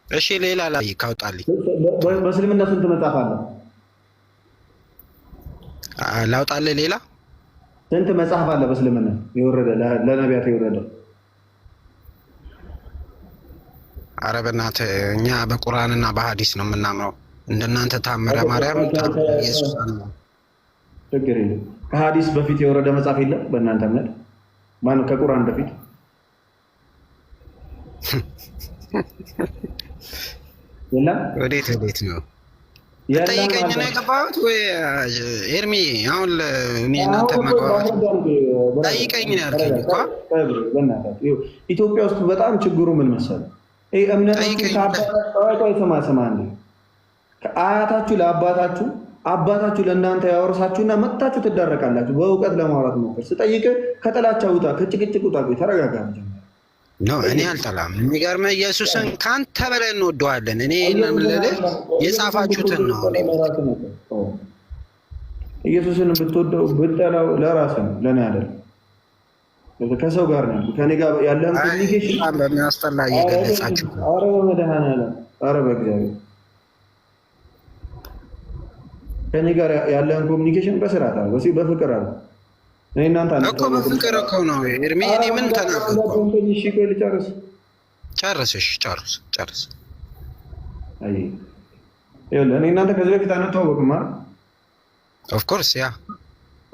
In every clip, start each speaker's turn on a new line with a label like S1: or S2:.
S1: እሺ ሌላ ላይ ካውጣልኝ
S2: በእስልምና ስንት መጽሐፍ አለ?
S1: ላውጣልህ። ሌላ
S2: ስንት መጽሐፍ አለ በእስልምና የወረደ ለነቢያት የወረደ?
S1: ኧረ በእናትህ እኛ በቁርአንና በሐዲስ ነው የምናምነው። እንደናንተ ታምረ ማርያም ኢየሱስ አለ።
S2: ችግር የለም። ከሐዲስ በፊት የወረደ መጽሐፍ የለም በእናንተ እምነት? ማነው ከቁርአን በፊት? የለም።
S1: ወዴት ነው ጠይቀኝ ነው የገባሁት ወይ ኤርሚ? አሁን እኔ እናንተ መግባባት ጠይቀኝ ነው ያልከኝ እኮ።
S2: ኢትዮጵያ ውስጥ በጣም ችግሩ ምን መሰለህ? እምነታችሁ ከአያታችሁ ለአባታችሁ አባታችሁ ለእናንተ ያወርሳችሁና መጥታችሁ ትዳረቃላችሁ። በእውቀት ለማውራት ሞክር። ስጠይቅ ከጥላቻ ውጣ፣ ከጭቅጭቅ ውጣ። ተረጋጋ።
S1: እኔ አልጠላም። የሚገርምህ ኢየሱስን ከአንተ በላይ እንወደዋለን። እኔ የምልህ የጻፋችሁትን ነው።
S2: ኢየሱስን ብትወደው ብትጠላው ለራስህ ነው፣ ለእኔ አይደለም። ከሰው ጋር ነው። ከኔ ጋር ያለህን ኮሚኒኬሽን
S1: በሚያስጠላ እየገለጻችሁ።
S2: ኧረ በመድኃኒዓለም ኧረ በእግዚአብሔር ከኔ ጋር ያለህን ኮሚኒኬሽን በስርዓት አድርገው፣ በፍቅር አድርገው። እኔ እናንተ
S1: እኮ በፍቅር እኮ ነው ኤርሚ። እኔ ምን ተናገርኩ?
S2: እሺ ቆይ ልጨርስ።
S1: ጨርስ።
S2: አይ ይኸውልህ፣ እኔ እናንተ ከዚህ በፊት አንተዋወቅም አይደል? ኦፍ ኮርስ ያ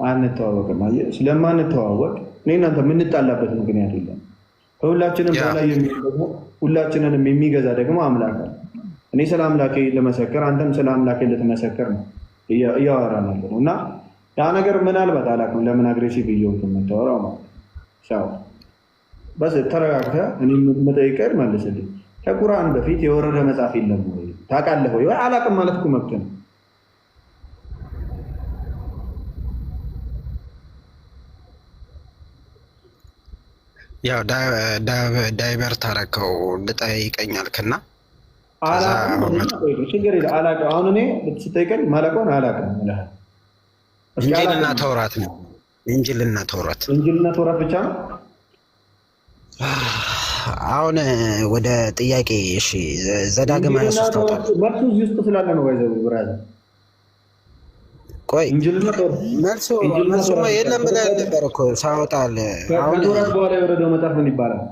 S2: አንተዋወቅም። አየህ፣ ስለማንተዋወቅ እኔ እናንተ የምንጣላበት ምክንያት የለም። ከሁላችንም በላይ ደግሞ ሁላችንንም የሚገዛ ደግሞ አምላክ አለ። እኔ ስለ አምላኬ ልመሰክር፣ አንተም ስለ አምላኬ ልትመሰክር ነው እያወራን ያለ ነው። እና ያ ነገር ምናልባት አላውቅም ለምን አግሬሲቭ እየሆንክ የምታወራው ማለት ነው። በስ ተረጋግተህ እኔ የምጠይቀህ መልስልኝ። ከቁርአን በፊት የወረደ መጽሐፍ የለም ወይ ታውቃለህ ወይ? አላውቅም ማለት እኮ መብት ነው።
S1: ያው ዳይቨርት አደረከው ልጠይቀኝ አልክና
S2: ችግር የለም። አላውቅም አሁን እኔ ስጠይቀኝ ማለቀውን አላውቅም እልሃለሁ።
S1: እንጂልና ተውራት ነው። እንጂልና ተውራት
S2: ብቻ ነው።
S1: አሁን ወደ ጥያቄ እሺ፣ ዘዳግም 23 ታውጣለህ።
S2: መልሱ እዚህ ውስጥ ስላለ ነው። ባይዘው ብራዘር፣
S1: ቆይ መልሱ የለም ብለህ ነበር እኮ ሳወጣልህ።
S2: አሁን ከወራት በኋላ የወረደው መጽሐፍ ምን ይባላል?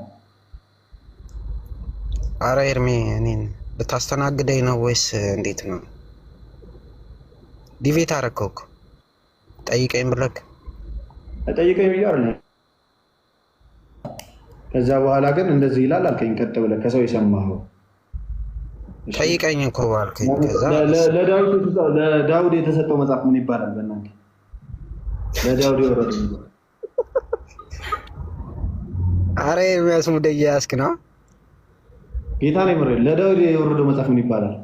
S1: ኧረ ኤርሚ እኔን ልታስተናግደኝ ነው ወይስ እንዴት ነው? ዲቬት አደረከው እኮ ጠይቀኝ ብለህ
S2: ጠይቀኝ ብያለሁ። ከዛ በኋላ ግን እንደዚህ ይላል አልከኝ። ቀጥ ብለህ ከሰው የሰማኸው
S1: ጠይቀኝ እኮ አልከኝ። ከዛ
S2: ለዳውድ የተሰጠው መጽሐፍ ምን ይባላል? በእናንተ ለዳውድ የወረደው
S1: ኧረ የሚያስሙደ እያያዝክ ነው።
S2: ጌታ ነው የምሬን። ለዳውድ የወረደው መጽሐፍ ምን ይባላል?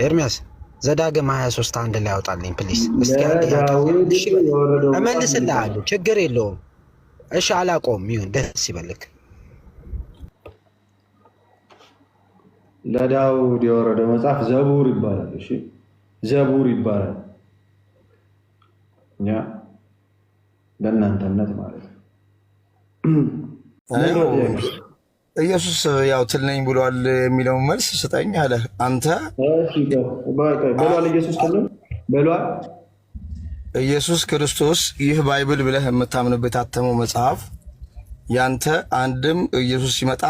S1: ኤርሚያስ ዘዳግም 23 አንድ ላይ ያወጣልኝ ፕሊስ። እመልስልሃለሁ፣ ችግር የለውም። እሺ አላቆም ይሁን፣ ደስ ይበልክ።
S2: ለዳውድ የወረደው መጽሐፍ ዘቡር ይባላል። እሺ ዘቡር ይባላል። እኛ በእናንተ እምነት ማለት ነው።
S3: ኢየሱስ ያው ትል ነኝ ብሏል የሚለውን መልስ ስጠኝ አለ። አንተ
S2: በሏል ኢየሱስ በሏል
S3: ኢየሱስ ክርስቶስ ይህ ባይብል ብለህ የምታምንበት የታተመው መጽሐፍ ያንተ አንድም ኢየሱስ ሲመጣ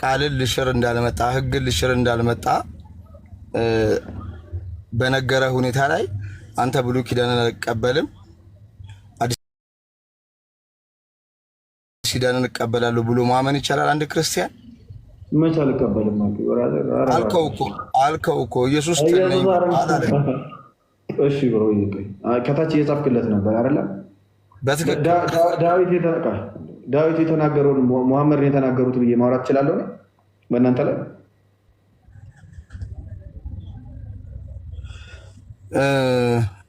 S3: ቃልን ልሽር እንዳልመጣ ሕግን ልሽር እንዳልመጣ በነገረ ሁኔታ ላይ አንተ ብሉይ ኪዳንን አልቀበልም አዲስ ኪዳንን እቀበላለሁ ብሎ ማመን ይቻላል? አንድ ክርስቲያን
S2: መቼ አልቀበልም
S3: አልከው እኮ ኢየሱስ ትልነኝ አላለ።
S2: እሺ ብሮ ከታች እየጻፍክለት ነበር አይደለ? ዳዊት የተናገረውን ሙሐመድ የተናገሩት ብዬ ማውራት እችላለሁ በእናንተ ላይ?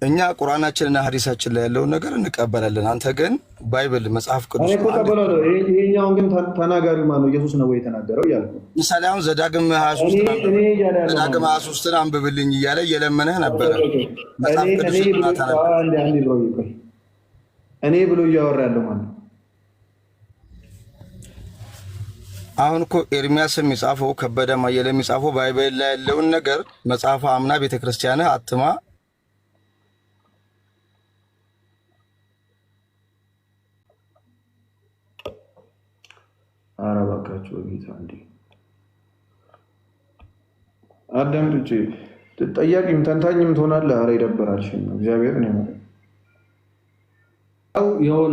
S3: እኛ ቁርአናችንና ሐዲሳችን ላይ ያለውን ነገር እንቀበላለን። አንተ ግን ባይብል መጽሐፍ ቅዱስ
S2: እኮ ተቀበለው። ይሄኛውን ግን ተናጋሪው ማን ነው? ኢየሱስ ነው ወይ የተናገረው እያልኩ
S3: ምሳሌ አሁን ዘዳግም 23 አንብብልኝ እያለ እየለመነህ ነበረ። መጽሐፍ ቅዱስ
S2: እኔ ብሎ እያወራ ያለው ማን ነው?
S3: አሁን እኮ ኤርሚያስም የሚጻፈው ከበደ ማየለ የሚጻፈው ባይብል ላይ ያለውን ነገር መጽሐፍ አምና ቤተክርስቲያንህ አትማ
S2: አረባካችሁ በጌታ እንዴ አዳምጪ። ጠያቂም ተንታኝም ትሆናለህ። አረ ይደብራል። እሺ ነው እግዚአብሔር ነው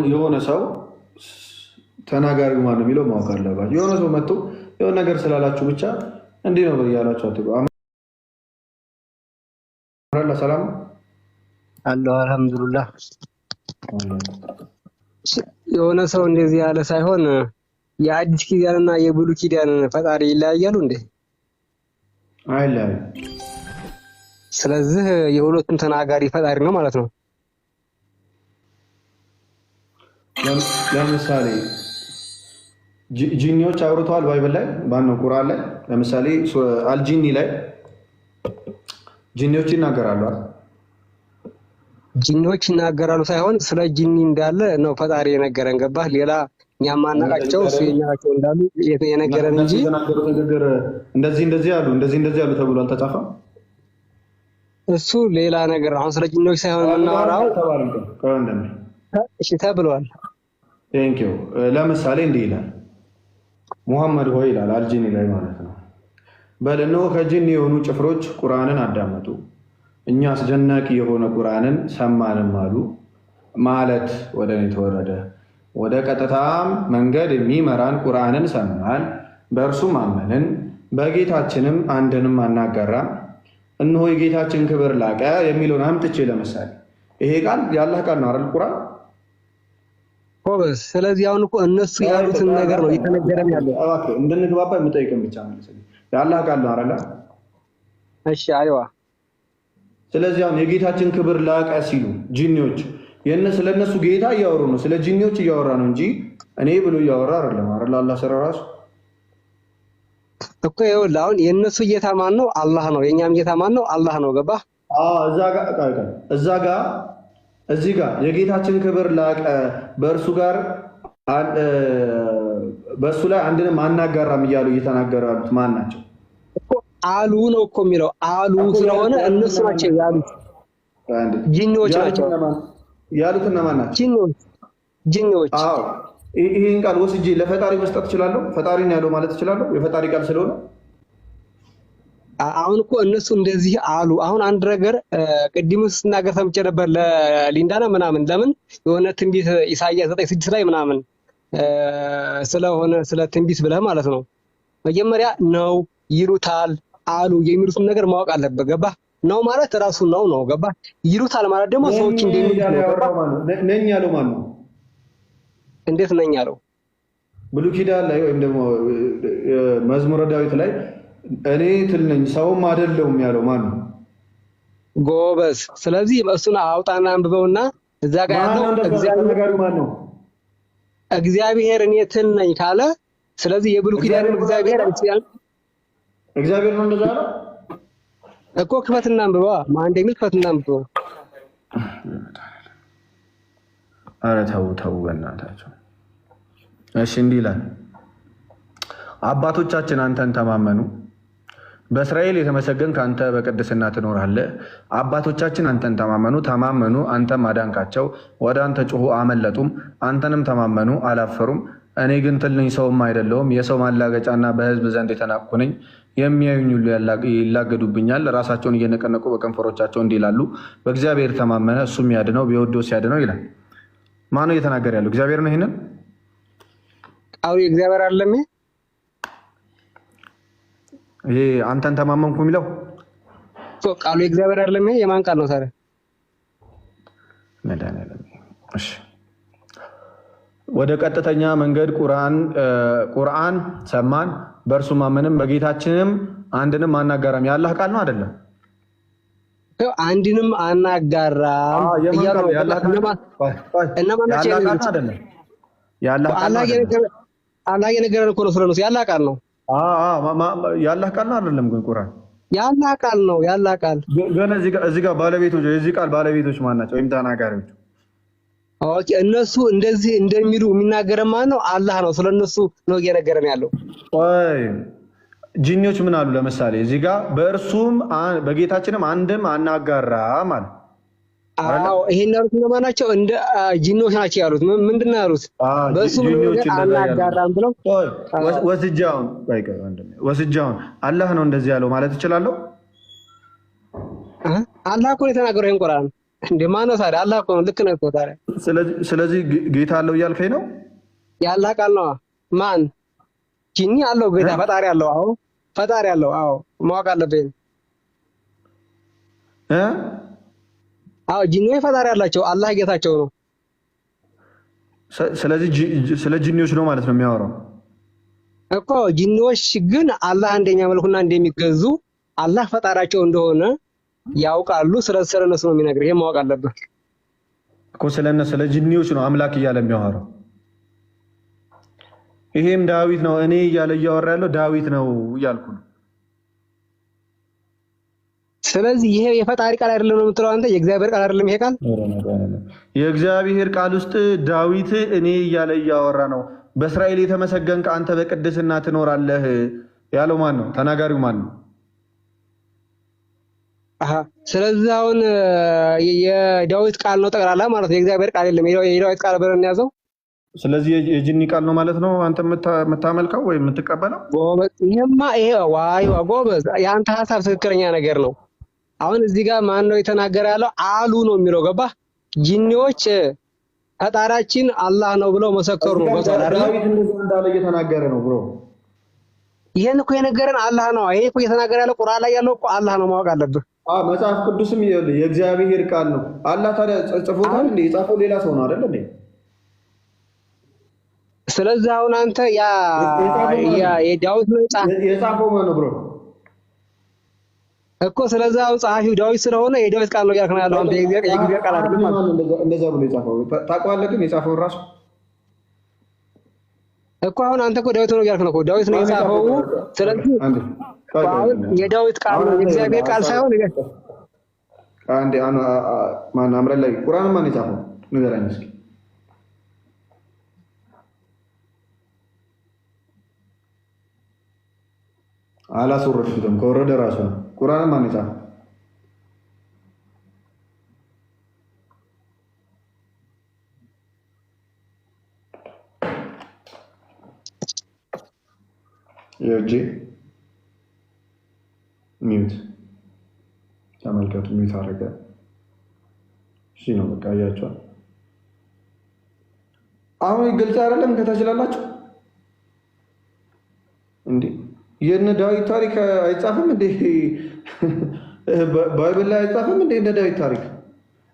S2: የሆነ ሰው ተናጋሪው ማን ነው የሚለው ማወቅ አለባችሁ። የሆነ ሰው መጥቶ የሆነ ነገር ስላላችሁ ብቻ እንዲህ ነው በያላችሁ አትበሉ። አማራ ሰላም
S4: አለው አልሐምዱሊላህ። የሆነ ሰው እንደዚህ ያለ ሳይሆን የአዲስ ኪዳንና የብሉይ ኪዳን ፈጣሪ ይለያያሉ እንዴ?
S2: አይለያዩ።
S4: ስለዚህ የሁለቱም ተናጋሪ ፈጣሪ ነው ማለት ነው።
S2: ለምሳሌ ጂኒዎች አውርተዋል ባይብል ላይ ባነው ቁርአን ላይ ለምሳሌ አልጂኒ ላይ ጂኒዎች ይናገራሉ።
S4: ጂኒዎች ይናገራሉ ሳይሆን ስለ ጂኒ እንዳለ ነው ፈጣሪ የነገረን። ገባህ? ሌላ እኛም ማናቃቸው እሱ የኛቸው እንዳሉ የነገረን እንጂ
S2: እንደዚህ ያሉ ተብሎ አልተጻፈም።
S4: እሱ ሌላ ነገር አሁን ስለ ጂኒዎች ሳይሆን የምናወራው እሺ ተብሏል።
S2: ቴንኪው። ለምሳሌ እንዲህ ይላል ሙሐመድ ሆይ ይላል አልጂኒ ላይ ማለት ነው። በል እነሆ ከጂኒ የሆኑ ጭፍሮች ቁርአንን አዳመጡ፣ እኛ አስደናቂ የሆነ ቁርአንን ሰማንም አሉ። ማለት ወደ እኔ ተወረደ፣ ወደ ቀጥታም መንገድ የሚመራን ቁርአንን ሰማን፣ በእርሱም አመንን፣ በጌታችንም አንድንም አናጋራም። እነሆ የጌታችን ክብር ላቀ የሚለውን አምጥቼ ለምሳሌ ይሄ ቃል የአላህ ቃል ነው አይደል? ቁርአን
S4: ሆበስ። ስለዚህ አሁን እኮ እነሱ ያሉትን ነገር ነው እየተነገረን ያለው።
S2: እባክህ እንድንግባባ የምጠይቅን ብቻ ማለት ነው። የአላህ ቃል ነው አይደል?
S4: እሺ አይዋ።
S2: ስለዚህ አሁን የጌታችን ክብር ላቀ ሲሉ ጂኒዎች ስለነሱ ጌታ እያወሩ ነው፣ ስለ ጂኒዎች እያወራ ነው እንጂ እኔ ብሎ እያወራ አይደለም አይደል? አላህ ስራ ራሱ
S4: እኮ ይኸውልህ አሁን የእነሱ ጌታ ማን ነው? አላህ ነው። የእኛም ጌታ ማን ነው? አላህ ነው። ገባህ?
S2: እዚህ ጋር የጌታችን ክብር ላቀ በእርሱ ጋር በእሱ ላይ አንድንም አናጋራም እያሉ እየተናገሩ ያሉት ማን ናቸው?
S4: አሉ ነው እኮ የሚለው አሉ ስለሆነ እነሱ ናቸው ያሉት። ጂኒዎች ናቸው
S2: ያሉት። እነማን ናቸው?
S4: ጂኒዎች።
S2: አዎ ይህን ቃል ወስጄ ለፈጣሪ መስጠት እችላለሁ። ፈጣሪን ያለው ማለት እችላለሁ የፈጣሪ ቃል ስለሆነ።
S4: አሁን እኮ እነሱ እንደዚህ አሉ። አሁን አንድ ነገር ቅድም ስናገር ሰምቼ ነበር ለሊንዳና ምናምን። ለምን የሆነ ትንቢት ኢሳይያስ 9:6 ላይ ምናምን ስለሆነ ስለ ትንቢት ብለህ ማለት ነው። መጀመሪያ ነው ይሉታል አሉ የሚሉትን ነገር ማወቅ አለበት። ገባህ? ነው ማለት ራሱ ነው ገባህ? ይሉታል ማለት ደግሞ ሰዎች እንደሚሉት ነው። ገባህ?
S2: ነኝ ያለው ማን ነው?
S4: እንዴት ነኝ ያለው?
S2: ብሉይ ኪዳን ላይ ወይም ደግሞ መዝሙረ ዳዊት ላይ እኔ ትል ነኝ ሰውም አይደለሁም ያለው ማን ነው?
S4: ጎበዝ። ስለዚህ እሱን አውጣና አንብበውና እዛ ጋር ያለው እግዚአብሔር እኔ ትል ነኝ ካለ ስለዚህ የብሉይ ኪዳን እግዚአብሔር
S2: ነው እንደዛ ነው
S4: እኮ። ክፈትና አንብበዋ ማን እንደሚል ክፈትና አንብበው።
S2: ኧረ ተው በእናታቸው። እሺ እንዲህ ይላል፣ አባቶቻችን አንተን ተማመኑ፣ በእስራኤል የተመሰገንክ አንተ በቅድስና ትኖራለህ። አባቶቻችን አንተን ተማመኑ፣ አንተም አዳንካቸው። ወደ አንተ ጮኹ አመለጡም፣ አንተንም ተማመኑ አላፈሩም። እኔ ግን ትል ነኝ ሰውም አይደለሁም፣ የሰው ማላገጫና በሕዝብ ዘንድ የተናቅሁ ነኝ። የሚያዩኝ ሁሉ ይላገዱብኛል፣ ራሳቸውን እየነቀነቁ በከንፈሮቻቸው እንዲህ ይላሉ፣ በእግዚአብሔር ተማመነ እሱም ያድነው፣ ቢወደው ሲያድነው ይላል። ማነው እየተናገረ ያለው? እግዚአብሔር ነው። ይሄንን
S4: ቃሉ የእግዚአብሔር አይደለም።
S2: ይሄ አንተን ተማመንኩ የሚለው
S4: ቃሉ የእግዚአብሔር አይደለም። የማን ቃል ነው ታዲያ?
S2: እሺ ወደ ቀጥተኛ መንገድ ቁርአን ሰማን፣ በእርሱ ማመንም፣ በጌታችንም አንድንም አናጋራም። የአላህ ቃል ነው አይደለም?
S4: አንድንም አናጋራም እያሉ እነማን ናቸው? አላህ የነገረን እኮ ነው። ስለነሱ ያላህ ቃል ነው።
S2: ያላህ ቃል ነው አይደለም? ግን ቁርአን
S4: ያላህ ቃል ነው። ያላህ ቃል
S2: ግን እዚህ ጋር ባለቤቶች የዚህ ቃል ባለቤቶች ማን ናቸው? ወይም ተናጋሪዎች?
S4: ኦኬ፣ እነሱ እንደዚህ እንደሚሉ የሚናገረን ማን ነው? አላህ ነው። ስለነሱ ነው እየነገረን ያለው።
S2: ጂኒዎች ምን አሉ? ለምሳሌ እዚህ ጋር በእርሱም በጌታችንም አንድም አናጋራም አለ።
S4: አዎ ይሄን ያሉት እነማን ናቸው? እንደ ጂኒዎች ናቸው ያሉት። ምንድን ነው ያሉት? በሱ አናጋራም ብለው ወስጃውን አላህ ነው እንደዚህ ያለው ማለት እችላለሁ? አላህ እኮ ነው የተናገረው። ይሄን ቁርአን እንደ ማን ነው ታዲያ? አላህ እኮ ነው። ልክ ነው እኮ ታዲያ።
S2: ስለዚህ ጌታ አለው እያልከኝ ነው?
S4: ያላህ ቃል ነው። ማን ጂኒ አለው? ጌታ ፈጣሪ አለው። አዎ ፈጣሪ አለው። አዎ ማወቅ አለብኝ። አዎ ጂኒዎች ፈጣሪ አላቸው። አላህ ጌታቸው ነው።
S2: ስለዚህ ስለ ጂኒዎች ነው ማለት ነው የሚያወራው
S4: እኮ። ጂኒዎች ግን አላህ እንደሚያመልኩና እንደሚገዙ አላህ ፈጣሪያቸው እንደሆነ ያውቃሉ። ስለ እነሱ ነው የሚነግርህ። ይሄን ማወቅ አለብህ
S2: እኮ። ስለ ጂኒዎች ነው አምላክ እያለ የሚያወራው። ይሄም ዳዊት ነው እኔ እያለ እያወራ ያለው ዳዊት ነው እያልኩ ነው።
S4: ስለዚህ ይሄ የፈጣሪ ቃል አይደለም ነው የምትለው አንተ? የእግዚአብሔር ቃል አይደለም ይሄ ቃል?
S2: የእግዚአብሔር ቃል ውስጥ ዳዊት እኔ እያለ እያወራ ነው። በእስራኤል የተመሰገንክ አንተ በቅድስና ትኖራለህ ያለው ማን ነው? ተናጋሪው ማን ነው?
S4: ስለዚህ አሁን የዳዊት ቃል ነው ጠቅላላ ማለት ነው። የእግዚአብሔር ቃል የለም። የዳዊት ቃል ብለን ያዘው።
S2: ስለዚህ የጂኒ ቃል ነው ማለት ነው አንተ የምታመልከው ወይም የምትቀበለው?
S4: ይሄማ ይሄ ዋይ ጎበዝ፣ የአንተ ሀሳብ ትክክለኛ ነገር ነው። አሁን እዚህ ጋር ማን ነው የተናገረ ያለው? አሉ ነው የሚለው ገባህ? ጂኒዎች ፈጣሪያችን አላህ ነው ብለው መሰከሩ ነው።
S2: ዳዊት እንደዛ እንዳለ እየተናገረ ነው ብሮ።
S4: ይሄን እኮ የነገረን አላህ ነው። ይሄ እኮ እየተናገረ ያለው ቁርአን ላይ ያለው እኮ አላህ ነው። ማወቅ አለብህ።
S2: መጽሐፍ ቅዱስም የእግዚአብሔር ቃል ነው። አላህ ታዲያ ጽፎታል እንዴ? የጻፈው ሌላ ሰው ነው አይደል እንዴ?
S4: ስለዚህ አሁን አንተ ያ የዳዊት ነው
S2: የጻፈው ማን ነው ብሮ
S4: እኮ። ስለዚህ አሁን ጸሐፊው ዳዊት ስለሆነ የዳዊት ቃል ነው ያልክ ነው ያለው አንተ። የእግዚአብሔር ቃል አይደለም
S2: እንደዛ ብሎ የጻፈው ታውቀዋለህ? ግን የጻፈውን ራሱ
S4: እኮ አሁን አንተ እኮ ዳዊት ነው ያልክ ነው እኮ። ዳዊት ነው የጻፈው። ስለዚህ የዳዊት ቃል ነው የእግዚአብሔር ቃል ሳይሆን
S2: አንዴ ማን አምረን ላይ ቁርአን ማን የጻፈው ንገረኝ እስኪ። አላስወረድኩትም። ከወረደ ራሱ ነው። ቁርአን ማን የጻፈው? የእጄ ሚዩት ተመልከቱ። ሚዩት አደረገ። እሺ ነው በቃ አያችኋል። አሁን ግልጽ አይደለም? ከታችላላችሁ እንዴ? የነ ዳዊት ታሪክ አይጻፍም እንዴ? ባይብል ላይ አይጻፍም እንዴ? እንደ ዳዊት ታሪክ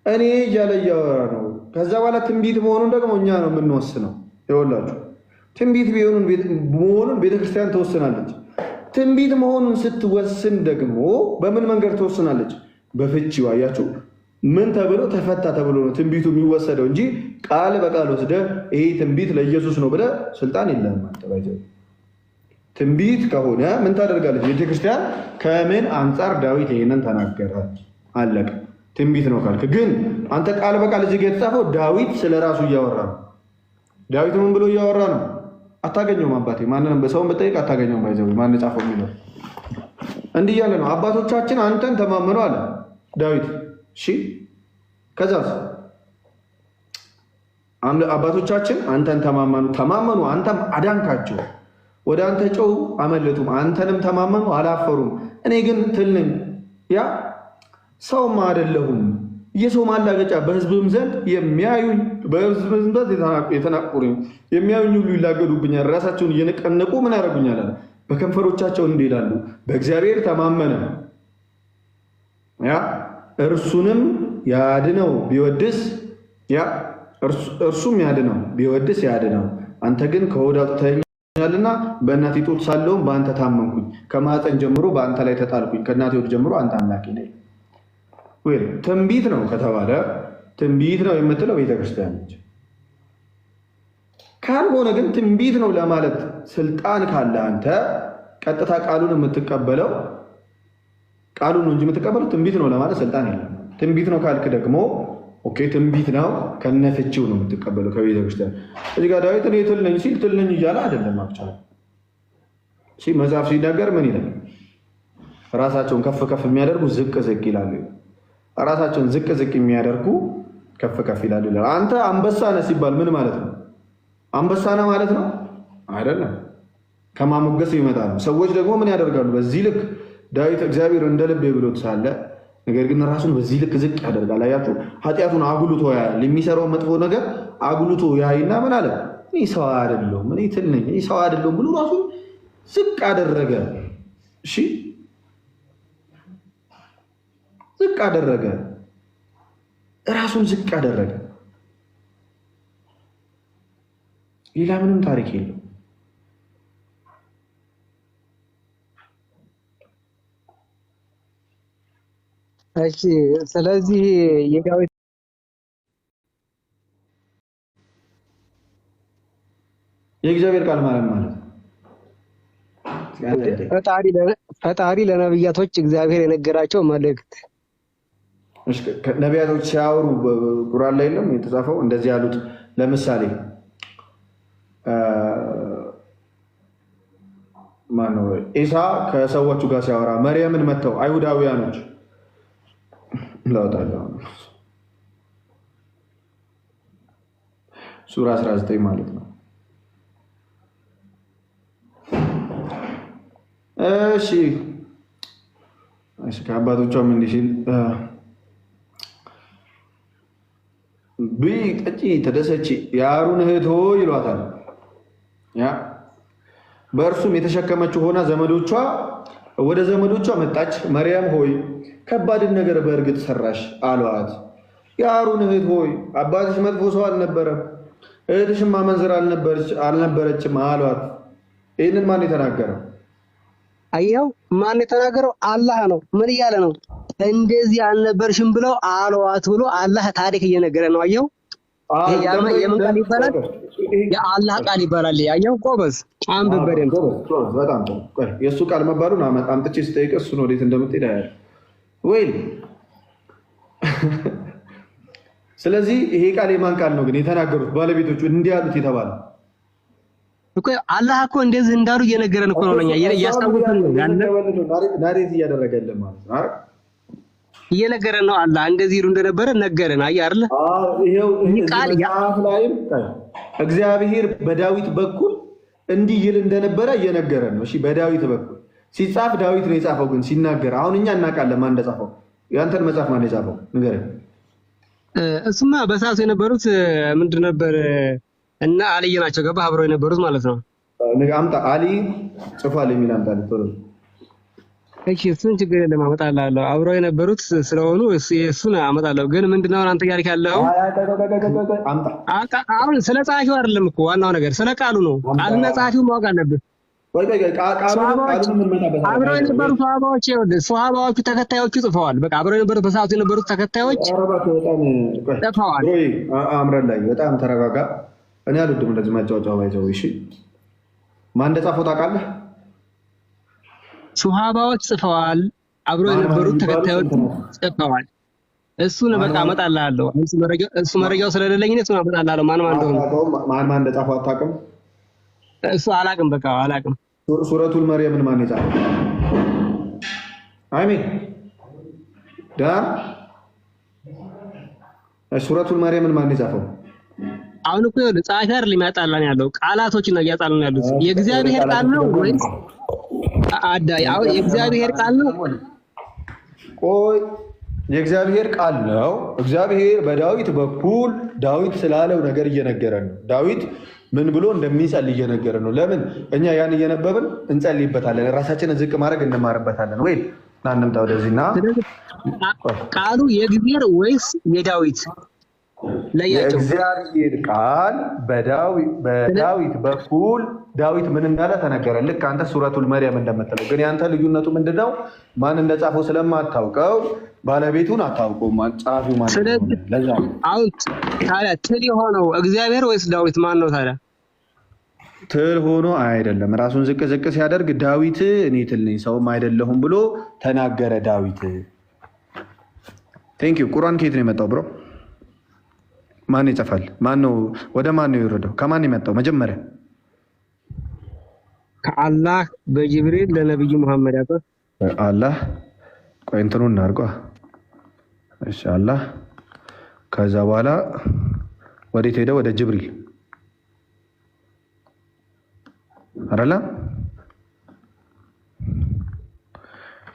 S2: እኔ እያለ እያወራ ነው። ከዛ በኋላ ትንቢት መሆኑን ደግሞ እኛ ነው የምንወስነው። ይኸውላችሁ ትንቢት መሆኑን ቤተክርስቲያን ትወስናለች። ትንቢት መሆኑን ስትወስን ደግሞ በምን መንገድ ትወስናለች? በፍቺው። አያችሁ፣ ምን ተብሎ ተፈታ ተብሎ ነው ትንቢቱ የሚወሰደው እንጂ ቃል በቃል ወስደህ ይሄ ትንቢት ለኢየሱስ ነው ብለህ ስልጣን የለህም አንተ። ትንቢት ከሆነ ምን ታደርጋለች ቤተክርስቲያን? ከምን አንጻር ዳዊት ይሄንን ተናገረ? አለቀ። ትንቢት ነው ካልክ ግን አንተ ቃል በቃል እዚህ ጋር የተጻፈው ዳዊት ስለራሱ እያወራ ነው። ዳዊት ምን ብሎ እያወራ ነው? አታገኘውም አባቴ። ማንንም በሰውን በጠይቅ አታገኘውም። ባይዘው ማን ጻፈው የሚለው እንዲህ እያለ ነው። አባቶቻችን አንተን ተማመኑ አለ ዳዊት። እሺ ከዛስ አባቶቻችን አንተን ተማመኑ፣ አንተም አዳንካቸው። ወደ አንተ ጮሁ አመለጡም፣ አንተንም ተማመኑ አላፈሩም። እኔ ግን ትል ነኝ፣ ያ ሰውም አይደለሁም፣ የሰው ማላገጫ፣ በሕዝብም ዘንድ የሚያዩኝ የተናቁሩኝ፣ የሚያዩኝ ሁሉ ይላገዱብኛል፣ ራሳቸውን እየነቀነቁ ምን ያደርጉኛል አለ። በከንፈሮቻቸው እንዲህ ይላሉ፣ በእግዚአብሔር ተማመነ፣ ያ እርሱንም ያድነው ቢወድስ፣ ያ እርሱም ያድነው ቢወድስ ያድነው። አንተ ግን ከሆድ አውጥተኸኛልና በእናቴ ጡት ሳለሁም በአንተ ታመንኩኝ፣ ከማፀን ጀምሮ በአንተ ላይ ተጣልኩኝ፣ ከእናቴ ሆድ ጀምሮ አንተ አምላኬ ነህ። ወይ ትንቢት ነው ከተባለ ትንቢት ነው የምትለው ቤተክርስቲያን ነች። ካልሆነ ግን ትንቢት ነው ለማለት ስልጣን ካለ አንተ ቀጥታ ቃሉን የምትቀበለው ቃሉን ነው እንጂ የምትቀበለው ትንቢት ነው ለማለት ስልጣን የለም። ትንቢት ነው ካልክ ደግሞ ኦኬ ትንቢት ነው ከነፍቺው ነው የምትቀበለው ከቤተክርስቲያን። እዚህ ጋር ዳዊት እኔ ትል ነኝ ሲል ትል ነኝ እያለ አይደለም አክቹዋሊ። እሺ መጽሐፍ ሲናገር ምን ይላል? ራሳቸውን ከፍ ከፍ የሚያደርጉ ዝቅ ዝቅ ይላሉ። ራሳቸውን ዝቅ ዝቅ የሚያደርጉ ከፍ ከፍ ይላሉ ይላል። አንተ አንበሳ ነህ ሲባል ምን ማለት ነው? አንበሳ ነህ ማለት ነው አይደለም። ከማሞገስ ይመጣል። ሰዎች ደግሞ ምን ያደርጋሉ? በዚህ ልክ ዳዊት እግዚአብሔር እንደ ልቤ ብሎት ሳለ ነገር ግን ራሱን በዚህ ልክ ዝቅ ያደርጋል። አያችሁ፣ ኃጢአቱን አጉልቶ ያያል። የሚሰራው መጥፎ ነገር አጉልቶ ያይና ምን አለ? እኔ ሰው አይደለሁም፣ እኔ ትል ነኝ፣ እኔ ሰው አይደለሁም ብሎ ራሱን ዝቅ አደረገ። እሺ ዝቅ አደረገ፣ ራሱን ዝቅ አደረገ። ሌላ ምንም ታሪክ የለው።
S4: እሺ ስለዚህ የዳዊት
S2: የእግዚአብሔር ቃል ማለት
S4: ፈጣሪ ለነቢያቶች እግዚአብሔር የነገራቸው መልእክት
S2: ነቢያቶች ሲያወሩ ቁርአን ላይ የለም የተጻፈው እንደዚህ ያሉት። ለምሳሌ ማነው ኢሳ ከሰዎቹ ጋር ሲያወራ መርየምን መተው አይሁዳውያኖች ላውጣለው ሱራ 19 ማለት ነው። እሺ ከአባቶቿም እንዲህ ሲል ብይ ጠጪ ተደሰቺ የአሮን እህት ሆይ ይሏታል። ያ በእርሱም የተሸከመችው ሆና ወደ ዘመዶቿ መጣች። መርያም ሆይ ከባድን ነገር በእርግጥ ሰራሽ አሏት። የአሮን እህት ሆይ አባትሽ መጥፎ ሰው አልነበረም፣ እህትሽም አመንዝራ አልነበረችም አሏት። ይህንን ማን የተናገረው?
S4: አየው፣ ማን የተናገረው? አላህ ነው። ምን እያለ ነው? እንደዚህ አልነበርሽም ብለው አሏት ብሎ አላህ ታሪክ እየነገረ ነው። አየው፣ የምን ቃል ይባላል? የአላህ ቃል ይባላል። አየው፣ ጎበዝ አንብብ በደንብ።
S2: በጣም ጥሩ። የእሱ ቃል መባሉን አምጥቼ ስጠይቅ እሱን ወዴት እንደምትሄድ አያለሁ ወይ? ስለዚህ ይሄ ቃል የማን ቃል ነው ግን? የተናገሩት ባለቤቶቹ እንዲህ ያሉት የተባለው
S4: እኮ አላህ እኮ እንደዚህ እንዳሉ እየነገረን እኮ ነው። ለኛ እያስታወሰን ነው ያለ
S2: ናሬት እያደረገልን ማለት ነው አይደል?
S4: እየነገረን ነው። አላህ እንደዚህ ይሉ እንደነበረ ነገረን። አይ አይደል?
S2: ይሄው ቃል ያፍ ላይም እግዚአብሔር በዳዊት በኩል እንዲህ ይል እንደነበረ እየነገረን ነው። እሺ በዳዊት በኩል ሲጻፍ ዳዊት ነው የጻፈው። ግን ሲናገር አሁን እኛ እናውቃለን ማን እንደጻፈው። ያንተን መጽሐፍ ማን የጻፈው ንገረኝ።
S4: እሱማ በሰዓቱ የነበሩት ምንድን ነበር? እና አልይ ናቸው። ገባህ? አብረው የነበሩት ማለት ነው።
S2: አምጣ አሊ ጽፏል የሚል አምጣ ቶሎ።
S4: እሺ እሱን ችግር የለም አመጣልሃለሁ። አብረው የነበሩት ስለሆኑ እሱን አመጣለሁ። ግን ምንድነው አንተ ጋር ያለው? አሁን ስለ ጸሐፊው አይደለም እኮ ዋናው ነገር ስለ ቃሉ ነው። ቃሉና ጸሐፊው ማወቅ አለብህ። አብረው የነበሩ ሷሃባዎቹ ተከታዮቹ ጽፈዋል። በቃ አብረው የነበሩት በሰዓቱ የነበሩት ተከታዮች ጽፈዋል።
S2: አምረን ላይ በጣም ተረጋጋ። እኔ አልወድም እንደዚህ ማጫወጫው ባይዘው። እሺ ማን እንደጻፈው ታውቃለህ?
S4: ሱሐባዎች ጽፈዋል። አብረው የነበሩት ተከታዮች ጽፈዋል። እሱን በቃ አመጣልሃለሁ። እሱ መረጃው ስለሌለኝ ነው። እሱን አመጣልሃለሁ። ማን እንደሆነ
S2: ማን እንደጻፈው አታውቅም?
S4: እሱ አላውቅም። በቃ አላውቅም።
S2: ሱረቱል መርየምን ማን የጻፈው? አሜን ዳር ሱረቱል መርየምን ማን የጻፈው?
S4: አሁን እኮ ጸሐፊ አይደለም የሚያጣላን ያለው ቃላቶችን ነው እያጣላን ያሉት። የእግዚአብሔር ቃል ነው ወይስ አዳይ? አሁን የእግዚአብሔር ቃል ነው።
S2: ቆይ የእግዚአብሔር ቃል ነው። እግዚአብሔር በዳዊት በኩል ዳዊት ስላለው ነገር እየነገረን ነው። ዳዊት ምን ብሎ እንደሚጸልይ እየነገረን ነው። ለምን እኛ ያን እየነበብን እንጸልይበታለን፣ ራሳችንን ዝቅ ማድረግ እንማርበታለን። ወይ እናንምጣ ወደዚህና
S4: ቃሉ የእግዚአብሔር ወይስ የዳዊት? ለያቸው።
S2: የእግዚአብሔር ቃል በዳዊት በኩል ዳዊት ምን እንዳለ ተነገረ። ልክ አንተ ሱረቱል መርየም እንደምትለው ግን ያንተ ልዩነቱ ምንድነው? ማን እንደጻፈው ስለማታውቀው ባለቤቱን አታውቀውም። ጸሐፊው ማለት ነው። ለዛ
S4: አሁን ታዲያ ትል የሆነው እግዚአብሔር ወይስ ዳዊት ማን ነው ታዲያ?
S2: ትል ሆኖ አይደለም። ራሱን ዝቅ ዝቅ ሲያደርግ ዳዊት እኔ ትል ነኝ ሰውም አይደለሁም ብሎ ተናገረ ዳዊት። ቴንክ ዩ። ቁርአን ከየት ነው የመጣው ብሮ? ማን ይጽፋል? ማን ነው ወደ ማን ነው የወረደው? ከማን የመጣው መጀመሪያ?
S4: ከአላህ በጅብሪል ለነብዩ መሐመድ ያቀ
S2: አላህ ቆይ እንትኑን እናድርገው። እሺ አላህ ከዛ በኋላ ወዴት ሄደ? ወደ ጅብሪል አረላ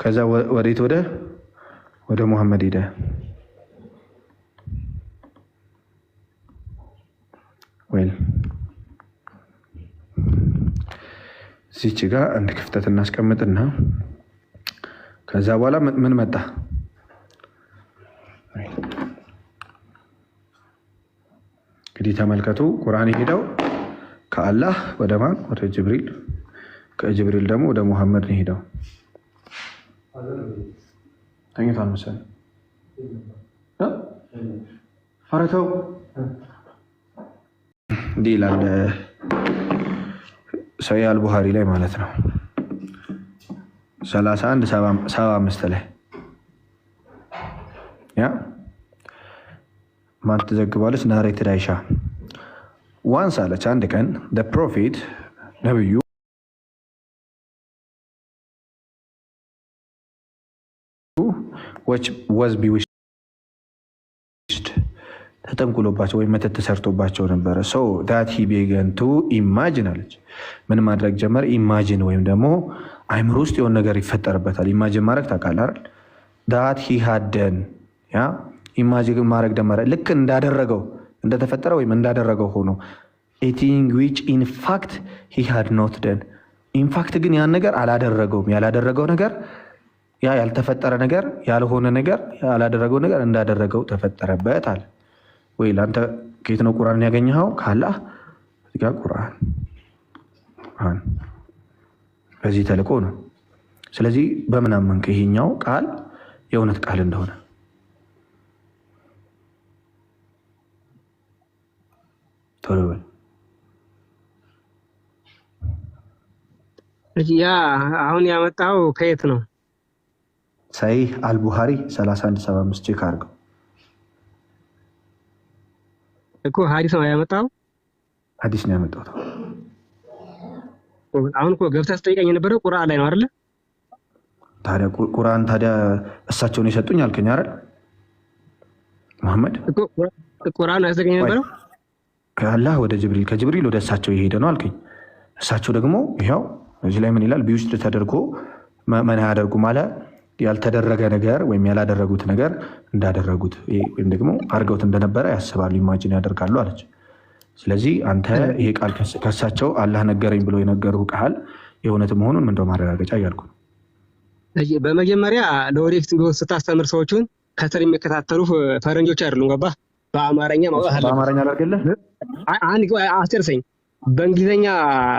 S2: ከዛ ወዴት? ወደ ሙሐመድ ሄደ። ወይል እዚች ጋር አንድ ክፍተት እናስቀምጥና ከዛ በኋላ ምን መጣ? እንግዲህ ተመልከቱ። ቁርአን ሄደው ከአላህ ወደ ማን? ወደ ጅብሪል። ከጅብሪል ደግሞ ወደ ሙሐመድ ነው ሄደው። ተኝቷል መሰለኝ። ፈረተው እንዲህ ይላል ሰሒህ አልቡኻሪ ላይ ማለት ነው 31:75 ላይ ያ ማን ትዘግባለች? ናሬትድ አይሻ ዋንስ አለች አንድ ቀን ፕሮፌት ነብዩ was bewitched ተጠንቁሎባቸው ወይም መተት ተሰርቶባቸው ነበረ። so that he began to imagine አለች። ምን ማድረግ ጀመረ? ኢማጂን ወይም ደግሞ አይምሮ ውስጥ የሆነ ነገር ይፈጠርበታል። ኢማጂን ማድረግ ታውቃለህ አይደል? that he had done ያ ኢማጂን ማድረግ ጀመረ። ልክ እንዳደረገው እንደተፈጠረ ወይም እንዳደረገው ሆኖ a thing which in fact he had not done in fact ግን ያን ነገር አላደረገውም። ያላደረገው ነገር ያ ያልተፈጠረ ነገር ያልሆነ ነገር ያላደረገው ነገር እንዳደረገው ተፈጠረበት አለ። ወይ ለአንተ ከየት ነው ቁርአን ያገኘኸው? ካላህ እዚህ ጋር ቁርአን በዚህ ተልቆ ነው። ስለዚህ በምን አመንክ ይሄኛው ቃል የእውነት ቃል እንደሆነ? ቶሎ በል።
S4: ያ አሁን ያመጣው ከየት ነው?
S2: ሰሒህ አልቡኻሪ 31:75 ቼክ አድርገው
S4: እኮ ሐዲስ ነው ያመጣው።
S2: ሐዲስ ነው ያመጣው።
S4: አሁን እኮ ገብተህ ስጠይቀኝ የነበረው ቁርአን ላይ ነው አይደል?
S2: ታዲያ ቁርአን ታዲያ እሳቸውን የሰጡኝ አልከኝ አይደል? መሐመድ
S4: እኮ ቁርአን ነው ያዘገኝ የነበረው።
S2: ከአላህ ወደ ጅብሪል ከጅብሪል ወደ እሳቸው የሄደ ነው አልከኝ። እሳቸው ደግሞ ይኸው እዚህ ላይ ምን ይላል? ቢውስጥ ተደርጎ ምን ያደርጉ ማለት ያልተደረገ ነገር ወይም ያላደረጉት ነገር እንዳደረጉት ወይም ደግሞ አድርገውት እንደነበረ ያስባሉ፣ ኢማጂን ያደርጋሉ አለች። ስለዚህ አንተ ይሄ ቃል ከሳቸው አላህ ነገረኝ ብሎ የነገሩ ቃል የእውነት መሆኑን ምንድነው ማረጋገጫ እያልኩ ነው።
S4: በመጀመሪያ ለወደፊት ቢሆን ስታስተምር ሰዎቹን ከስር የሚከታተሉ ፈረንጆች አይደሉም። ገባህ? በአማርኛ ማውጣት አለ። በአማርኛ
S2: አላርገለህ
S4: አንድ አስጨርሰኝ። በእንግሊዝኛ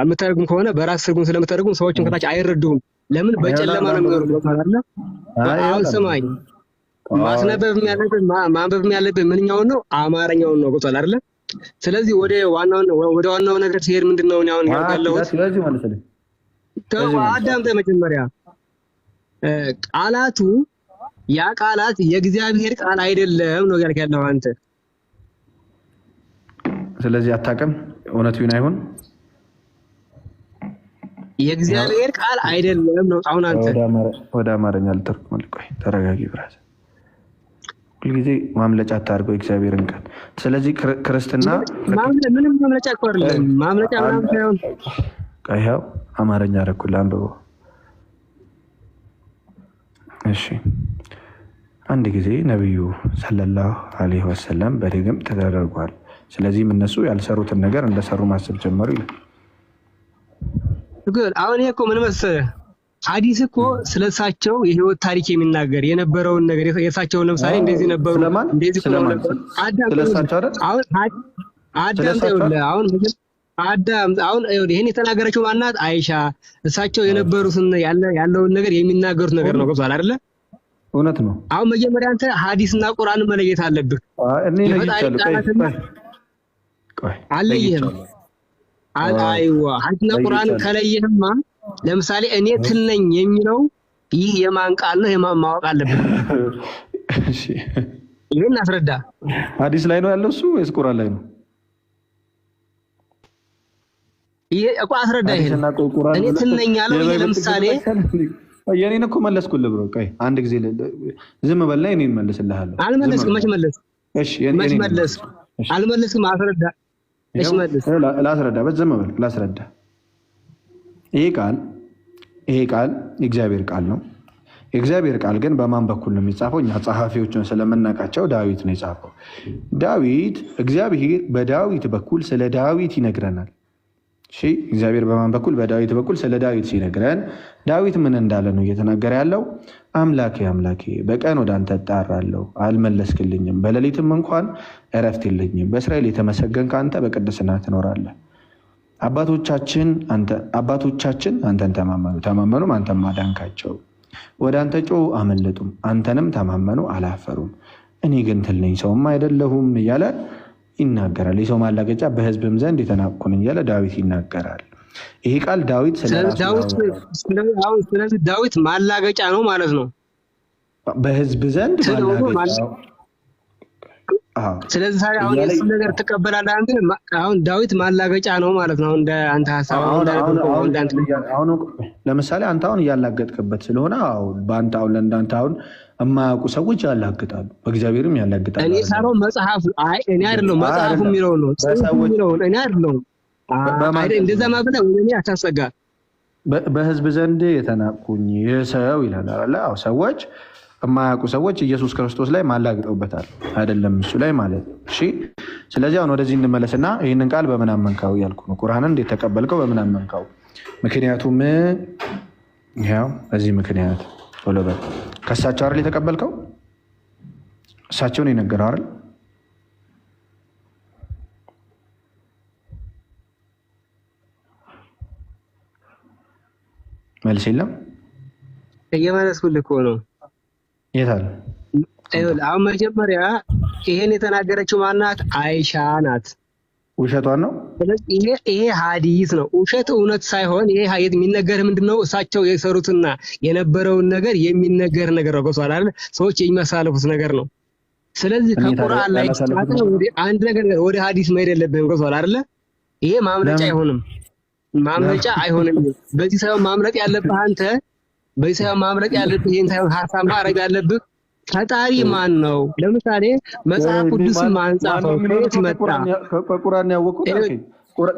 S4: የምተረጉም ከሆነ በራስ ትርጉም ስለምተረጉም ሰዎችን ከታች አይረዱም። ለምን? በጨለማ ነው የሚኖሩት አይደል? አሁን ስማኝ፣ ማስነበብ ያለብህ ማንበብ ያለብህ ምንኛውን ነው? አማርኛውን ነው። ገብቶሃል አይደል? ስለዚህ ወደ ዋናው ነገር ሲሄድ ምንድነው አሁን ያለው?
S2: ስለዚህ ማለት ነው
S4: አዳምጠህ መጀመሪያ ቃላቱ ያ ቃላት የእግዚአብሔር ቃል አይደለም ነው ያልክ ያለው አንተ።
S2: ስለዚህ አታውቅም እውነቱ ይሁን አይሁን
S4: የእግዚአብሔር ቃል አይደለም ነው። አሁን አንተ
S2: ወደ አማርኛ ልተርጉምልህ። ቆይ ተረጋጊ ብራዝ። ሁልጊዜ ማምለጫ አታድርገው የእግዚአብሔርን ቃል። ስለዚህ ክርስትና
S4: ምንም ማምለጫ እኮ አይደለም። ማምለጫ ምናምን ሳይሆን
S2: ቆይ ይኸው አማርኛ አደረኩልህ አንብበው። እሺ አንድ ጊዜ ነብዩ ሰለላሁ ዐለይሂ ወሰለም በድግምት ተደርጓል። ስለዚህም እነሱ ያልሰሩትን ነገር እንደሰሩ ማሰብ ጀመሩ ይላል።
S4: ግን አሁን ይሄ እኮ ምን መሰለህ ሐዲስ እኮ ስለሳቸው የህይወት ታሪክ የሚናገር የነበረውን ነገር የሳቸውን ለምሳሌ እንደዚህ ነበሩ እንደዚህ ነበር አሁን ይሄን የተናገረችው ማናት? አይሻ። እሳቸው የነበሩትን ያለውን ነገር የሚናገሩት ነገር ነው። ገብቷል አይደለ?
S2: እውነት ነው።
S4: አሁን መጀመሪያ አንተ ሐዲስና ቁርአን መለየት አለብህ።
S2: እኔ
S4: አለየህም። አይዋ ሐዲስና ቁርአን ከለየህማ ለምሳሌ እኔ ትል ነኝ የሚለው ይህ የማን ቃል ነው? የማን ማወቅ አለብህ።
S2: እሺ
S4: ይሄን አስረዳ።
S2: ሐዲስ ላይ ነው ያለው እሱ ወይስ ቁርአን ላይ ነው?
S4: ይሄ እኮ አስረዳ። ይሄ እኔ ትል ነኝ ያለው ይሄ ለምሳሌ
S2: የኔን እኮ መለስኩልህ ብሮ። ቆይ አንድ ጊዜ ዝም በልና እኔን መልስልሃለሁ።
S4: አልመለስኩም። መች መለስክ?
S2: እሺ
S4: መች መለስክ? አልመለስኩም። አስረዳ። እሺ መልስ።
S2: ላስረዳ። ዝም በል ላስረዳ። ይሄ ቃል የእግዚአብሔር ቃል ነው። የእግዚአብሔር ቃል ግን በማን በኩል ነው የሚጻፈው? እኛ ጸሐፊዎችን ስለምናውቃቸው ዳዊት ነው የጻፈው። እግዚአብሔር በዳዊት በኩል ስለ ዳዊት ይነግረናል። እሺ እግዚአብሔር በማን በኩል? በዳዊት በኩል ስለ ዳዊት ሲነግረን ዳዊት ምን እንዳለ ነው እየተናገረ ያለው? አምላኬ አምላኬ በቀን ወደ አንተ እጣራለሁ አልመለስክልኝም፣ በሌሊትም እንኳን እረፍት የለኝም። በእስራኤል የተመሰገንክ አንተ በቅድስና ትኖራለህ። አባቶቻችን አንተን ተማመኑም አንተም አዳንካቸው። ወደ አንተ ጮሁ አመለጡም፣ አንተንም ተማመኑ አላፈሩም። እኔ ግን ትል ነኝ ሰውም አይደለሁም እያለ ይናገራል። የሰው ማላገጫ በሕዝብም ዘንድ የተናቅኩ ነኝ እያለ ዳዊት ይናገራል። ይሄ ቃል ዳዊት
S4: ስለዚህ ዳዊት ማላገጫ ነው ማለት ነው
S2: በሕዝብ ዘንድ ማላገጫ።
S4: ስለዚህ አሁን የሱ ነገር ትቀበላለህ አንተ? አሁን ዳዊት ማላገጫ ነው ማለት ነው እንደ አንተ ሐሳብ።
S2: አሁን ለምሳሌ አንተ አሁን እያላገጥክበት ስለሆነ በአንተ አሁን ለእንዳንተ አሁን የማያውቁ ሰዎች ያላግጣሉ፣ በእግዚአብሔርም ያላግጣሉ።
S4: እኔ ሳይሆን መጽሐፉ እኔ አይደለሁም መጽሐፉ የሚለው ነው እኔ አይደለሁም። እንደዛ ማብለህ ወደ እኔ አታስጠጋ።
S2: በሕዝብ ዘንድ የተናቅኩኝ ይህ ሰው ይላል አለ። ሰዎች የማያውቁ ሰዎች ኢየሱስ ክርስቶስ ላይ ማላግጠውበታል አይደለም እሱ ላይ ማለት ነው። እሺ ስለዚህ አሁን ወደዚህ እንመለስና ይህንን ቃል በምን አመንካው እያልኩ ነው። ቁርአንን እንዴት ተቀበልከው? በምን አመንካው? ምክንያቱም ያው በዚህ ምክንያት ቶሎ በል። ከእሳቸው አይደል የተቀበልከው? እሳቸውን የነገረው አይደል? መልስ የለም።
S4: እየመለስኩልህ እኮ ነው።
S2: የት አለ?
S4: አሁን መጀመሪያ ይሄን የተናገረችው ማናት? አይሻ ናት።
S2: ውሸቷን ነው።
S4: ይሄ ሐዲስ ነው። ውሸት እውነት ሳይሆን ይሄ የሚነገር ምንድነው? እሳቸው የሰሩትና የነበረውን ነገር የሚነገር ነገር ነው። ገሷል አይደል? ሰዎች የሚያሳልፉት ነገር ነው። ስለዚህ ከቁርአን ላይ ወደ አንድ ነገር ወደ ሐዲስ መሄድ የለብህም። ገሷል አይደል? ይሄ ማምለጫ አይሆንም። በዚህ ሳይሆን ማምለጥ ያለብህ አንተ በዚህ ሳይሆን ማምለጥ ያለብህ ይሄን ሳይሆን ሐሳብ ማድረግ ያለብህ ፈጣሪ ማን ነው? ለምሳሌ መጽሐፍ ቅዱስ ማን ጻፈው? ከየት መጣ?
S2: ቁርአን ያወቁት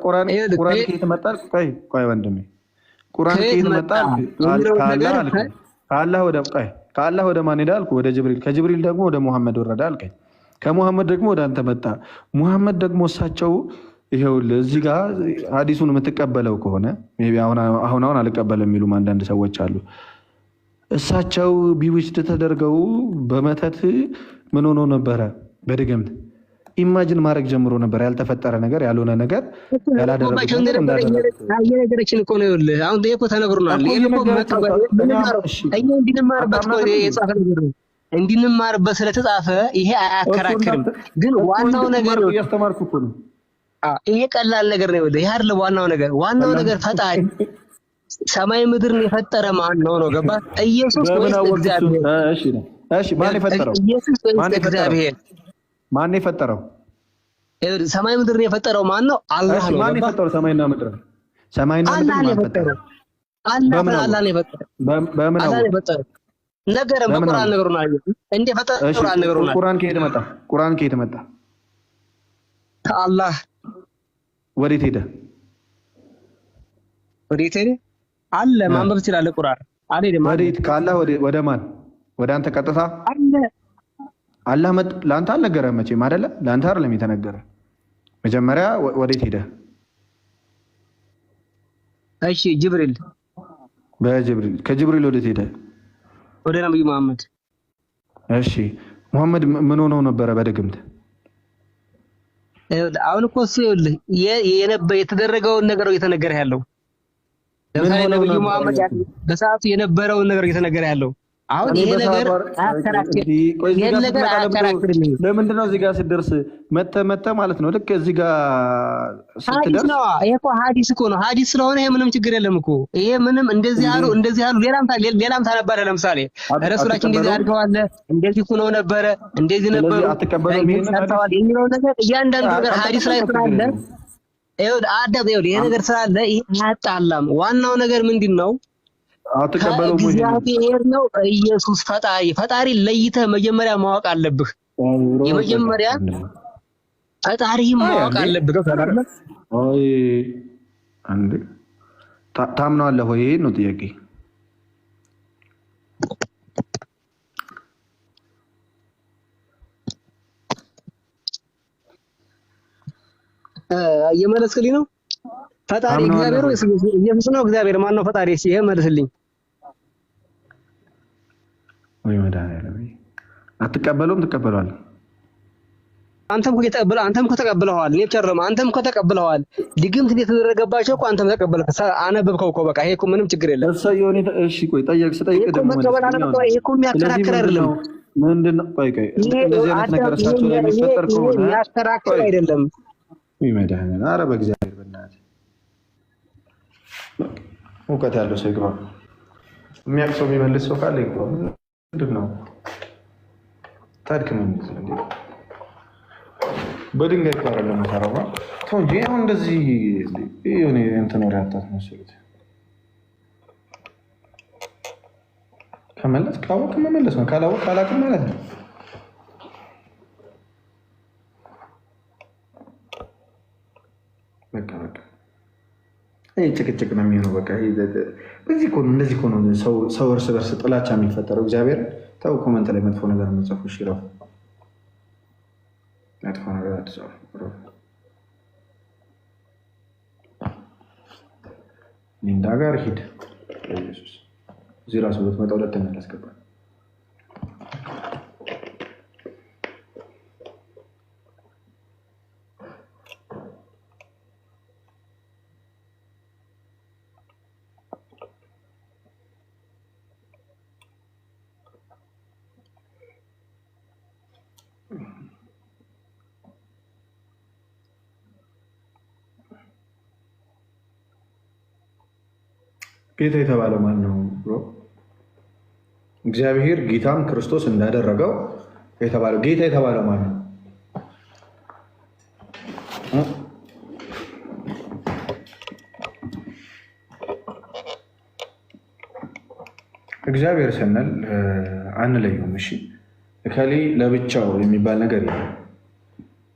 S2: ቁርአን ከየት መጣ? ቆይ ወንድሜ ቁርአን ከየት መጣ? ከአላህ ወደ ማን ሄደ አልኩ? ወደ ጅብሪል። ከጅብሪል ደግሞ ወደ ሙሐመድ ወረደ አልከኝ። ከሙሐመድ ደግሞ ወደ አንተ መጣ። ሙሐመድ ደግሞ እሳቸው ይሄውልህ እዚህ ጋር ሐዲሱን የምትቀበለው ከሆነ አሁን አልቀበለም የሚሉም አንዳንድ ሰዎች አሉ። እሳቸው ቢዊስድ ተደርገው በመተት ምን ሆኖ ነበረ? በድግምት ኢማጂን ማድረግ ጀምሮ ነበር። ያልተፈጠረ ነገር ያልሆነ ነገር ያላደረጉት
S4: ነገሮችን እኮ ነው። ይኸውልህ አሁን እኮ ተነግሮናል። እንድንማርበት ስለተጻፈ ይሄ አያከራክርም። ግን ዋናው ነገር
S2: እያስተማርኩ እኮ ነው።
S4: ይሄ ቀላል ነገር ነው። ይሄ አይደለም ዋናው ነገር። ዋናው ነገር ፈጣሪ ሰማይ ምድርን የፈጠረ ማን ነው? ገባ? ኢየሱስ ወይስ እግዚአብሔር?
S2: እሺ ማን የፈጠረው?
S4: ኢየሱስ ወይስ እግዚአብሔር?
S2: ማን የፈጠረው?
S4: ሰማይ ምድርን የፈጠረው ማን ነው? አላህ ነው።
S2: ማን የፈጠረው ሰማይና ምድርን? ሰማይና ምድርን
S4: አላህ ነው የፈጠረው። አላህ ነው የፈጠረው።
S2: በምን
S4: አላህ ነው የፈጠረው? ነገር በቁርአን ነገሩናል። እንደ ፈጠረው ቁርአን ነገሩናል።
S2: ቁርአን ከየት መጣ?
S4: ከአላህ።
S2: ወዴት ሄደ?
S4: አለ ማንበብ ትችላለህ። ቁርአን አይደለም
S2: ወዴት? ከአላህ ወደ ማን? ወደ አንተ ቀጥታ
S4: አለ።
S2: አላህ ለአንተ አልነገረህም መቼም አይደለ? ለአንተ አይደለም የተነገረ። መጀመሪያ ወዴት ሄደ?
S4: እሺ ጅብሪል
S2: በጅብሪል ከጅብሪል ወዴት ሄደ?
S4: ወደ ነብዩ መሐመድ።
S2: እሺ መሐመድ ምን ሆኖ ነበረ በድግምት?
S4: አሁን እኮ እሱ የተደረገውን ነገር እየተነገረ ያለው ለምሳሌ ነብዩ መሐመድ በሰዓቱ የነበረውን ነገር እየተነገረ ያለው አሁን ይሄ ነገር አያከራክርም።
S2: ለምንድን ነው እዚህ ጋር ስትደርስ መተ ማለት ነው? ልክ እዚህ ጋር ስትደርስ
S4: ነው። ይሄ እኮ ሐዲስ እኮ ነው። ሐዲስ ስለሆነ ይሄ ምንም ችግር የለም እኮ። ይሄ ምንም እንደዚህ አሉ ሌላም ታነባለህ። ለምሳሌ ረሱላችን እንደዚህ አድርገዋል፣ እንደዚህ ሆኖ ነበረ፣ እንደዚህ ነበሩ የሚለው ነገር እያንዳንዱ ነገር ሐዲስ ላይ ስላለ ይሄ ነገር ስላለ ይሄ አያጣላም። ዋናው ነገር ምንድን ነው? እግዚአብሔር ነው ኢየሱስ ፈጣሪ ለይተህ መጀመሪያ ማወቅ አለብህ። የመጀመሪያ ፈጣሪህን ማወቅ አለብህ።
S2: አይ አንዴ ታምናለህ ወይ ነው ጥያቄ።
S4: እየመለስክልኝ ነው። ፈጣሪ እግዚአብሔር ወይስ ኢየሱስ ነው? እግዚአብሔር ማን ነው ፈጣሪ? እሺ ይሄ መልስልኝ።
S2: ወይ መድኃኒዓለም አትቀበለውም? ትቀበለዋለህ?
S4: አንተም ከተቀበለዋል። እኔ ብቻ አይደለም አንተም ከተቀበለዋል። ድግምት የተደረገባቸው እኮ አንተም ተቀበልክ፣ አነበብከው እኮ በቃ። ይሄ እኮ ምንም ችግር የለም።
S2: እሺ ቆይ ስጠይቅ ደግሞ
S4: ይሄ እኮ የሚያከራክር አይደለም።
S2: ምንድነው? ቆይ እንደዚህ አይነት ነገር እሳቸው ላይ የሚፈጠር ከሆነ
S4: የሚያከራክር አይደለም።
S2: ወይ መድኃኒዓለም ኧረ በእግዚአብሔር በእናትህ እውቀት ያለው ሰው ይግባ። የሚያውቅ ሰው የሚመልስ ሰው ካለ ይግባ። ምንድን ነው ታድክ ነው እንዴ? በድንጋይ እኮ አይደለም የምሰራው። ተው እንጂ አሁን እንደዚህ የሆነ እንትን ወሬ አታስመስሉት። ከመለስ ካወቅ መመለስ ነው፣ ካላወቅ አላውቅም ማለት ነው። በቃ ይሄ ጭቅጭቅ ነው የሚሆነው። በቃ በዚህ እኮ ነው እንደዚህ እኮ ነው ሰው እርስ በርስ ጥላቻ የሚፈጠረው። እግዚአብሔር ተው። ኮመንት ላይ መጥፎ ነገር መጽፉ ይሽራው። መጥፎ ነገር አትጻፉ። ሊንዳ ጋር ሂድ። ኢየሱስ እዚህ ራሱ ብትመጣ ሁለተኛ ላስገባል። ጌታ የተባለው ማን ነው ብሎ እግዚአብሔር ጌታም ክርስቶስ እንዳደረገው የተባለው ጌታ የተባለው ማን ነው? እግዚአብሔር ስንል አንለየውም። እሺ እከሌ ለብቻው የሚባል ነገር የለም።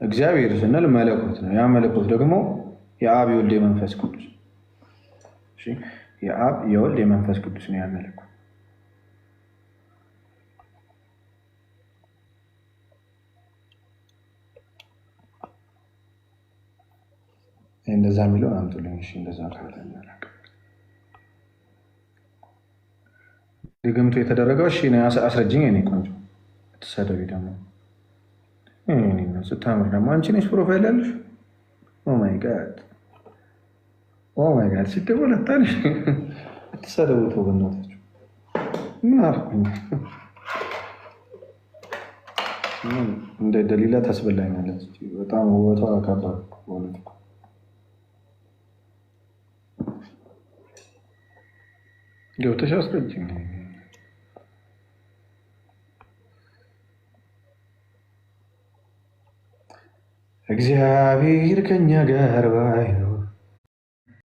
S2: እግዚአብሔር ስንል መለኮት ነው። ያ መለኮት ደግሞ የአብ የወልድ የመንፈስ ቅዱስ የአብ የወልድ የመንፈስ ቅዱስ ነው ያመለኩ። እንደዛ የሚለውን አምጡልኝ። እሺ እንደዛ ካለ ድግምቱ የተደረገው እሺ አስረጅኝ። እኔ ቆንጆ ትሰደቢ ደግሞ ስታምር ደግሞ አንቺ ነሽ ፕሮፋይል ያለሽ። ኦማይ ጋድ ኦማይ ጋድ ሲደወል አታንሽ ተሰደውቶ በእናታችሁ ምን አልኩኝ? እንደ ደሊላ ታስበላኛለች። በጣም ውበቷ ከባድ ሆነ። ገብተሽ አስረጅኝ። እግዚአብሔር ከኛ ጋር ባይሆን